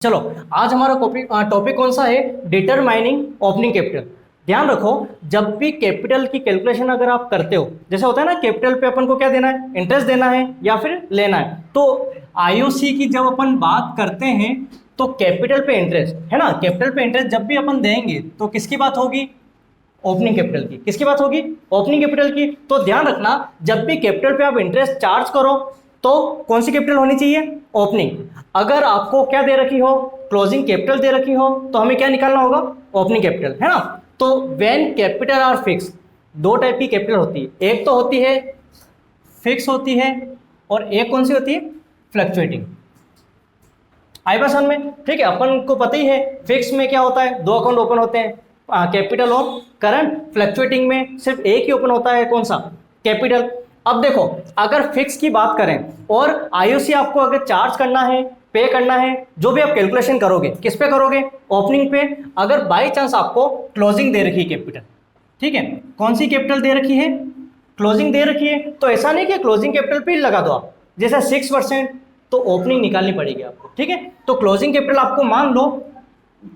चलो, आज हमारा टॉपिक कौन सा है? Determining opening capital. ध्यान रखो, जब भी कैपिटल की कैलकुलेशन अगर आप करते हो, जैसे होता है ना, कैपिटल पे अपन को क्या देना है? इंटरेस्ट देना है या फिर लेना है। तो आईओसी की जब अपन बात करते हैं तो कैपिटल पे इंटरेस्ट है ना, कैपिटल पे इंटरेस्ट जब भी अपन देंगे तो किसकी बात होगी? ओपनिंग कैपिटल की। किसकी बात होगी? ओपनिंग कैपिटल की। तो ध्यान रखना, जब भी कैपिटल पे आप इंटरेस्ट चार्ज करो तो कौन सी कैपिटल होनी चाहिए? ओपनिंग। अगर आपको क्या दे रखी हो? क्लोजिंग कैपिटल दे रखी हो तो हमें क्या निकालना होगा? ओपनिंग कैपिटल, है ना। तो व्हेन कैपिटल आर फिक्स, दो टाइप की कैपिटल होती है। एक तो होती है फिक्स होती है और एक कौन सी होती है? फ्लक्चुएटिंग। आई बात समझ में? ठीक है, अपन को पता ही है फिक्स में क्या होता है, दो अकाउंट ओपन होते हैं, कैपिटल और करंट। फ्लक्चुएटिंग में सिर्फ एक ही ओपन होता है, कौन सा? कैपिटल। अब देखो, अगर फिक्स की बात करें और आईओसी आपको अगर चार्ज करना है, पे करना है, जो भी आप कैलकुलेशन करोगे किस पे करोगे? ओपनिंग पे। अगर बाई चांस आपको क्लोजिंग दे रखी है कैपिटल, ठीक है, कौन सी कैपिटल दे रखी है? क्लोजिंग दे रखी है, तो ऐसा नहीं कि क्लोजिंग कैपिटल पे ही लगा दो आप, जैसे 6%, तो ओपनिंग निकालनी पड़ेगी आपको, ठीक है। तो क्लोजिंग कैपिटल आपको मान लो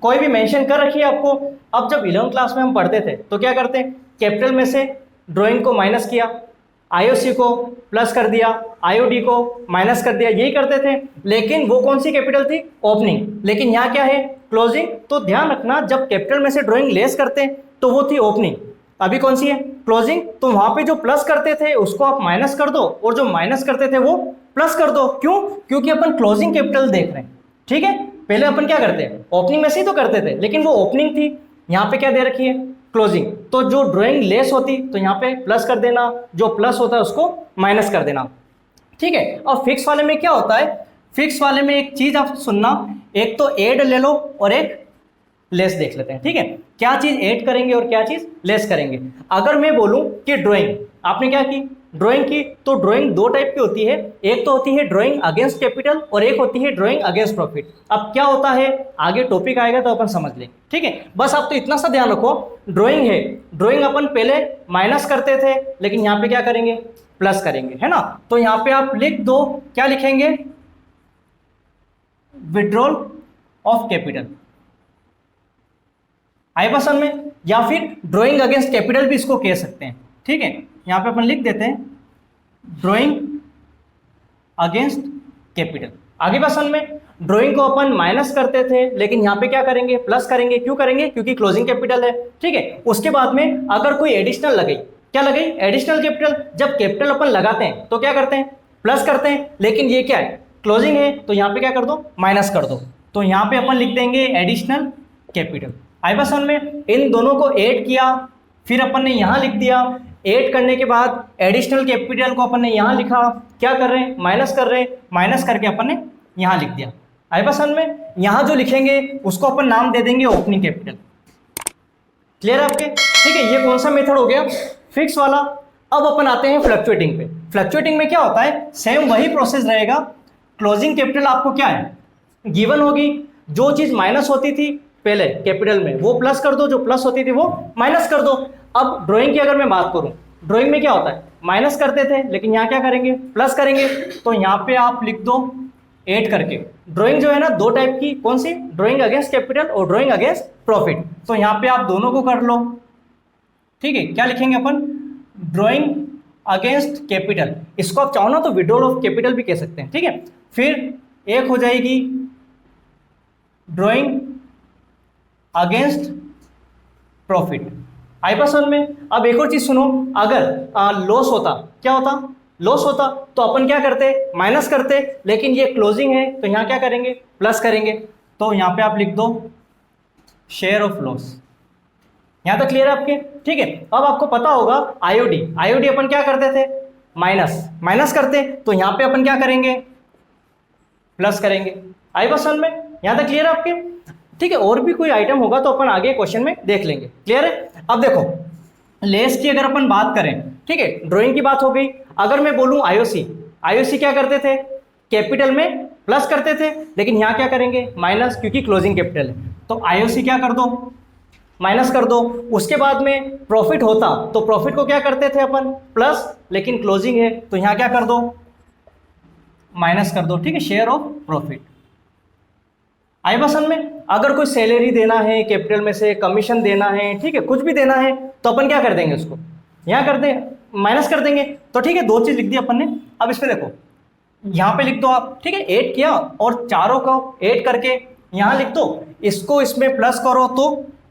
कोई भी मेंशन कर रखी है आपको। अब जब 11th क्लास में हम पढ़ते थे तो क्या करते? कैपिटल में से ड्राइंग को माइनस किया, आईओसी को प्लस कर दिया, आईओडी को माइनस कर दिया, यही करते थे। लेकिन वो कौन सी कैपिटल थी? ओपनिंग। लेकिन यहाँ क्या है? क्लोजिंग। तो ध्यान रखना, जब कैपिटल में से ड्राइंग लेस करते तो वो थी ओपनिंग, अभी कौन सी है? क्लोजिंग। तो वहां पे जो प्लस करते थे उसको आप माइनस कर दो और जो माइनस करते थे वो प्लस कर दो। क्यों? क्योंकि अपन क्लोजिंग कैपिटल देख रहे हैं, ठीक है। पहले अपन क्या करते हैं? ओपनिंग में से ही तो करते थे, लेकिन वो ओपनिंग थी, यहाँ पे क्या दे रखी है? क्लोजिंग। तो जो ड्राइंग लेस होती तो यहाँ पे प्लस कर देना, जो प्लस होता है उसको माइनस कर देना, ठीक है। और फिक्स वाले में क्या होता है? फिक्स वाले में एक चीज आप सुनना, एक तो ऐड ले लो और एक लेस देख लेते हैं, ठीक है। क्या चीज ऐड करेंगे और क्या चीज लेस करेंगे। अगर मैं बोलूं कि ड्राइंग, आपने क्या की? ड्राइंग की। तो ड्राइंग दो टाइप की होती है, एक तो होती है ड्राइंग अगेंस्ट कैपिटल और एक होती है ड्राइंग अगेंस्ट प्रॉफिट। अब क्या होता है आगे टॉपिक आएगा तो अपन समझ लें, ठीक है। बस आप तो इतना सा ध्यान रखो, ड्राइंग है, ड्राइंग अपन पहले माइनस करते थे, लेकिन यहाँ पे क्या करेंगे? प्लस करेंगे, है ना। तो यहाँ पे आप लिख दो, क्या लिखेंगे? Withdrawal of capital. आई पसंद में? या फिर ड्राइंग अगेंस्ट कैपिटल भी इसको कह सकते हैं, ठीक है। यहां पे अपन लिख देते हैं ड्राइंग अगेंस्ट कैपिटल। आगे पसंद में? ड्राइंग को अपन माइनस करते थे, लेकिन यहां पे क्या करेंगे? प्लस करेंगे। क्यों करेंगे? क्योंकि क्लोजिंग कैपिटल है, ठीक है। उसके बाद में अगर कोई एडिशनल लगे, क्या लगे? Additional capital. जब कैपिटल अपन लगाते हैं तो क्या करते हैं? प्लस करते हैं, लेकिन ये क्या है? क्लोजिंग है, तो यहां पे क्या कर दो? माइनस कर दो। तो यहां पे अपन लिख देंगे एडिशनल कैपिटल। आई बात समझ में? इन दोनों को ऐड किया, फिर अपन ने यहां लिख दिया। ऐड करने के बाद एडिशनल कैपिटल को अपन ने यहां लिखा, क्या कर रहे हैं? माइनस कर रहे हैं, माइनस करके अपन ने यहां लिख दिया। आई बात समझ में? यहां जो लिखेंगे उसको अपन नाम दे देंगे ओपनिंग कैपिटल। क्लियर है आपके? ठीक है, ये कौन सा मेथड हो गया? फिक्स वाला। अब अपन आते हैं फ्लक्चुएटिंग पे। फ्लक्चुएटिंग में क्या होता है? सेम वही प्रोसेस रहेगा। क्लोजिंग कैपिटल आपको क्या है? गिवन होगी। जो चीज माइनस होती थी पहले कैपिटल में वो प्लस कर दो, जो प्लस होती थी वो माइनस कर दो। अब ड्राइंग की अगर मैं बात करूं, ड्राइंग में क्या होता है? माइनस करते थे, लेकिन यहां क्या करेंगे? प्लस करेंगे। तो यहां पे आप लिख दो ऐड करके। ड्राइंग जो है ना दो टाइप की, कौन सी? ड्राइंग अगेंस्ट कैपिटल और ड्राइंग अगेंस्ट प्रॉफिट। तो यहां पे आप दोनों को कर लो, ठीक है। क्या लिखेंगे अपन? Drawing against capital. इसको आप चाहो ना तो विड्रॉल ऑफ कैपिटल भी कह सकते हैं, ठीक है। फिर एक हो जाएगी ड्राइंग अगेंस्ट प्रॉफिट। आई पसंद में? अब एक और चीज सुनो, अगर लॉस होता, क्या होता? लॉस होता तो अपन क्या करते? माइनस करते, लेकिन ये क्लोजिंग है तो यहां क्या करेंगे? प्लस करेंगे। तो यहां पे आप लिख दो शेयर ऑफ लॉस। यहां तक क्लियर है आपके? ठीक है। अब आपको पता होगा आईओडी, आईओडी अपन क्या करते थे? माइनस, माइनस करते, तो यहां पे अपन क्या करेंगे? प्लस करेंगे। आई पसंद में? यहां तक क्लियर है आपके? ठीक है, और भी कोई आइटम होगा तो अपन आगे क्वेश्चन में देख लेंगे। क्लियर है? अब देखो, लेस की अगर अपन बात करें, ठीक है, ड्राइंग की बात हो गई। अगर मैं बोलूं आईओसी, आईओसी क्या करते थे? कैपिटल में प्लस करते थे, लेकिन यहां क्या करेंगे? माइनस, क्योंकि क्लोजिंग कैपिटल है। तो आईओसी क्या कर दो? माइनस कर दो। उसके बाद में प्रॉफिट होता तो प्रॉफिट को क्या करते थे अपन? प्लस, लेकिन क्लोजिंग है तो यहां क्या कर दो? माइनस कर दो, ठीक है, शेयर ऑफ प्रॉफिट। आई बसन में अगर कोई सैलरी देना है कैपिटल में से, कमीशन देना है, ठीक है, कुछ भी देना है, तो अपन क्या कर देंगे, उसको यहाँ कर दें, माइनस कर देंगे। तो ठीक है, 2 चीज लिख दी अपन ने। अब इसमें देखो, यहाँ पे लिख दो आप, ठीक है, ऐड किया और चारों को ऐड करके यहाँ लिख दो, इसको इसमें प्लस करो तो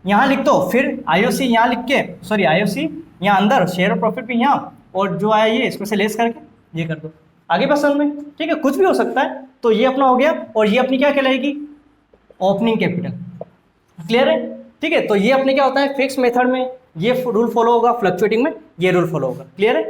यहाँ लिख दो, फिर आईओसी यहाँ लिख के, सॉरी आईओसी यहाँ अंदर, शेयर ऑफ प्रॉफिट भी यहाँ, और जो आया ये इसमें से लेस करके ये कर दो, आगे पसंद में, ठीक है, कुछ भी हो सकता है। तो ये अपना हो गया, और ये अपनी क्या कहलाएगी, ओपनिंग कैपिटल। क्लियर है, ठीक है। तो ये अपने क्या होता है, फिक्स मेथड में ये रूल फॉलो होगा, फ्लक्चुएटिंग में ये रूल फॉलो होगा। क्लियर है।